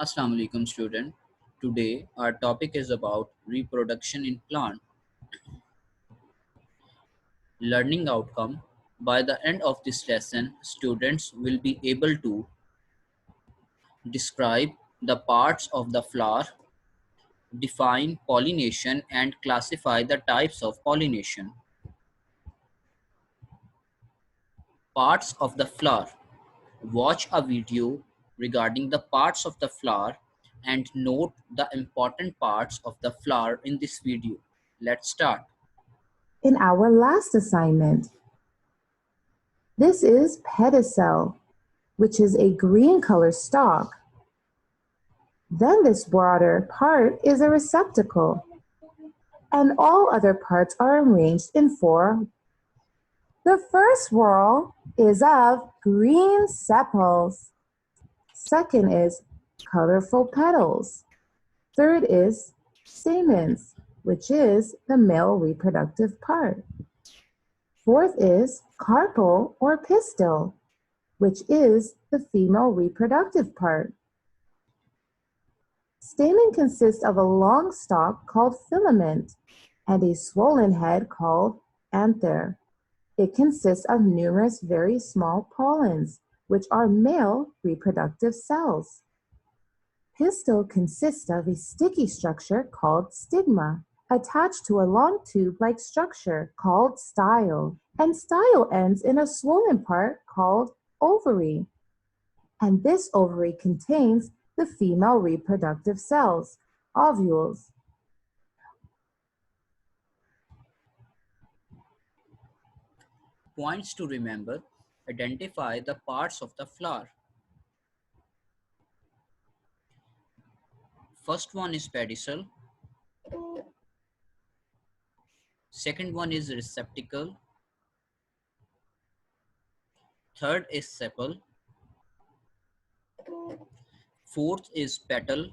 Assalamu alaikum student. Today our topic is about reproduction in plant. Learning outcome. By the end of this lesson, students will be able to describe the parts of the flower, define pollination and classify the types of pollination. Parts of the flower. Watch a video regarding the parts of the flower and note the important parts of the flower in this video. Let's start. In our last assignment, this is pedicel, which is a green color stalk. Then this broader part is a receptacle, and all other parts are arranged in four. The first whorl is of green sepals. Second is colorful petals. Third is stamens, which is the male reproductive part. Fourth is carpel or pistil, which is the female reproductive part. Stamen consists of a long stalk called filament and a swollen head called anther. It consists of numerous very small pollens, which are male reproductive cells. Pistil consists of a sticky structure called stigma, attached to a long tube-like structure called style, and style ends in a swollen part called ovary. And this ovary contains the female reproductive cells, ovules. Points to remember. Identify the parts of the flower. First one is pedicel. Second one is receptacle. Third is sepal. Fourth is petal.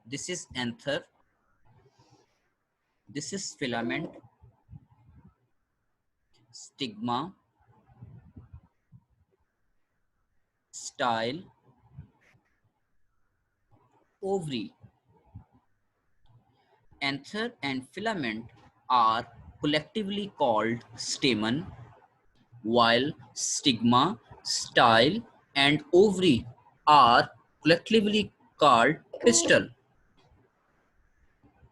This is anther. This is filament. Stigma. Style. Ovary. Anther and filament are collectively called stamen, while stigma, style, and ovary are collectively called pistil.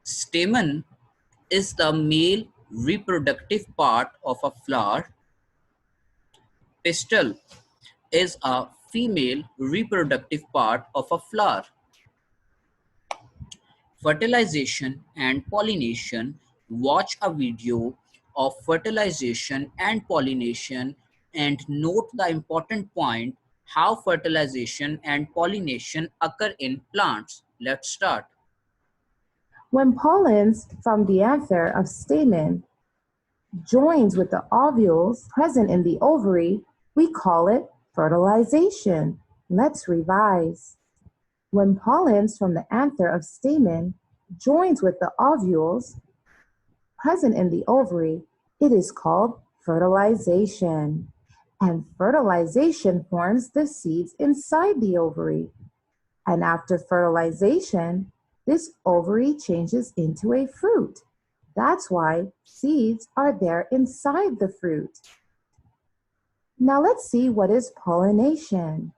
Stamen is the male reproductive part of a flower. Pistil is a female reproductive part of a flower. Fertilization and pollination. Watch a video of fertilization and pollination and note the important point how fertilization and pollination occur in plants. Let's start. When pollens from the anther of stamen joins with the ovules present in the ovary, we call it fertilization. Let's revise. When pollens from the anther of stamen joins with the ovules present in the ovary, it is called fertilization. And fertilization forms the seeds inside the ovary. And after fertilization, this ovary changes into a fruit. That's why seeds are there inside the fruit. Now let's see what is pollination.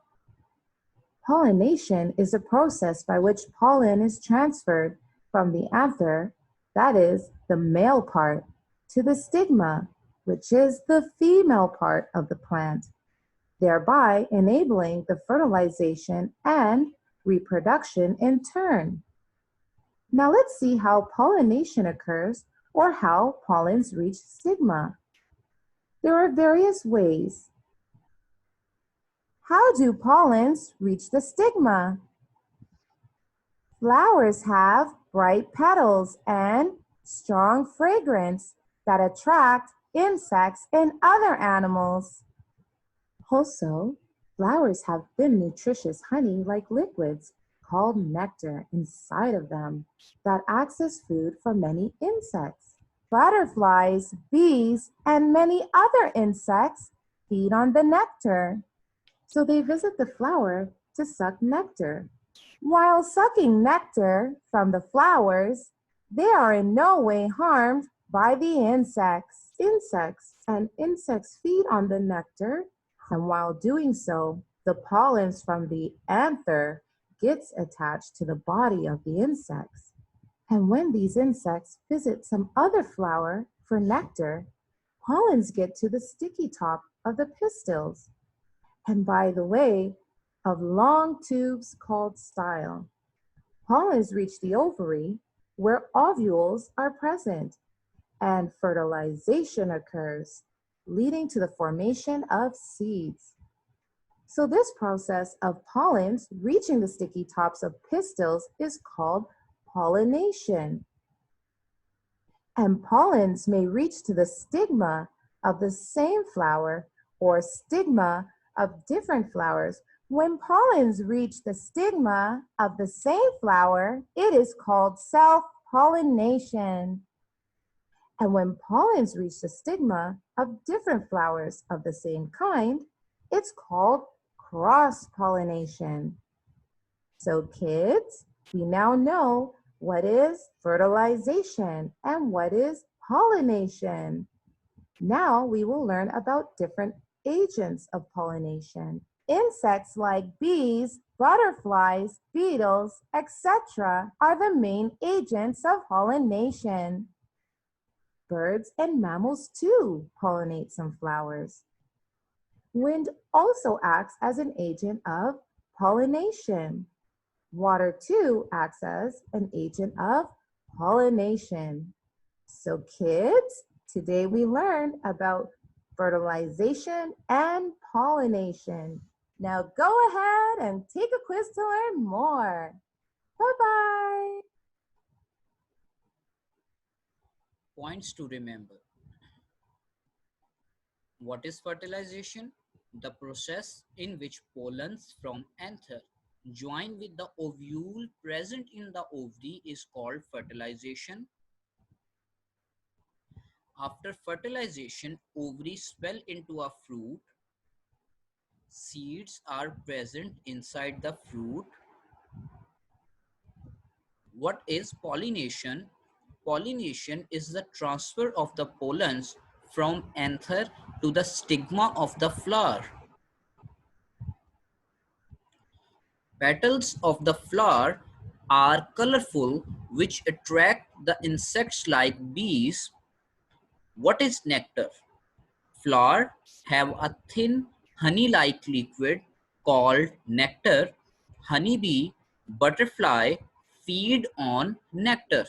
Pollination is a process by which pollen is transferred from the anther, that is, the male part, to the stigma, which is the female part of the plant, thereby enabling the fertilization and reproduction in turn. Now let's see how pollination occurs or how pollens reach stigma. There are various ways. How do pollens reach the stigma? Flowers have bright petals and strong fragrance that attract insects and other animals. Also, flowers have thin, nutritious honey-like liquids called nectar inside of them that acts as food for many insects. Butterflies, bees, and many other insects feed on the nectar. So they visit the flower to suck nectar. While sucking nectar from the flowers, they are in no way harmed by the insects. Insects feed on the nectar, and while doing so, the pollens from the anther gets attached to the body of the insects. And when these insects visit some other flower for nectar, pollens get to the sticky top of the pistils, and by the way of long tubes called style. Pollens reach the ovary where ovules are present and fertilization occurs, leading to the formation of seeds. So this process of pollens reaching the sticky tops of pistils is called pollination. And pollens may reach to the stigma of the same flower or stigma of different flowers. When pollens reach the stigma of the same flower, it is called self-pollination. And when pollens reach the stigma of different flowers of the same kind, it's called cross-pollination. So kids, we now know what is fertilization and what is pollination. Now we will learn about different agents of pollination. Insects like bees, butterflies, beetles, etc. are the main agents of pollination. Birds and mammals too pollinate some flowers. Wind also acts as an agent of pollination. Water too acts as an agent of pollination. So kids, today we learned about fertilization and pollination. Now go ahead and take a quiz to learn more. Bye-bye. Points to remember. What is fertilization? The process in which pollens from anther join with the ovule present in the ovary is called fertilization. After fertilization, ovaries swell into a fruit. Seeds are present inside the fruit. What is pollination? Pollination is the transfer of the pollens from anther to the stigma of the flower. Petals of the flower are colorful, which attract the insects like bees. What is nectar? Flower have a thin honey-like liquid called nectar. Honeybee, butterfly feed on nectar.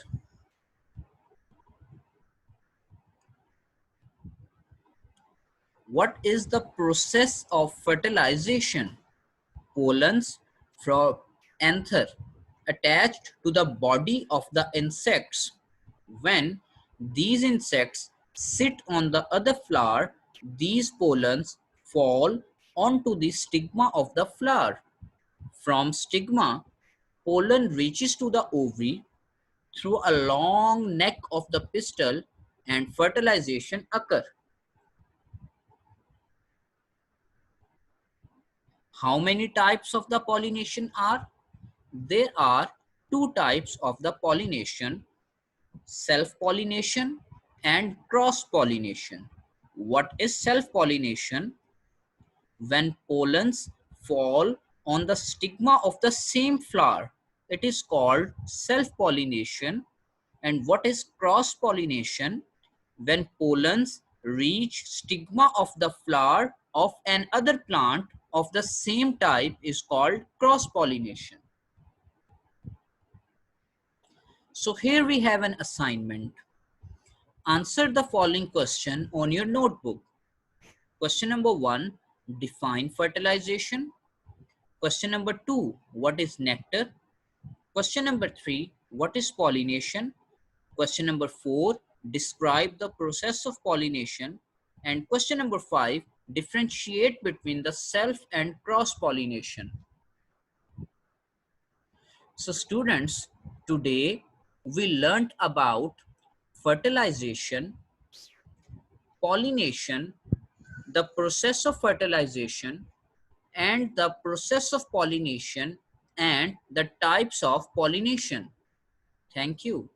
What is the process of fertilization? Pollens from anther attached to the body of the insects. When these insects sit on the other flower, these pollens fall onto the stigma of the flower. From stigma, pollen reaches to the ovary through a long neck of the pistil and fertilization occurs. How many types of the pollination are? There are two types of the pollination, self-pollination and cross-pollination. What is self-pollination? When pollens fall on the stigma of the same flower, it is called self-pollination. And what is cross-pollination? When pollens reach stigma of the flower of another plant of the same type is called cross-pollination. So here we have an assignment. Answer the following question on your notebook. Question number 1, define fertilization. Question number 2, what is nectar? Question number 3, what is pollination? Question number 4, describe the process of pollination. And question number 5, differentiate between the self and cross-pollination. So students, today we learned about fertilization, pollination, the process of fertilization, and the process of pollination and the types of pollination. Thank you.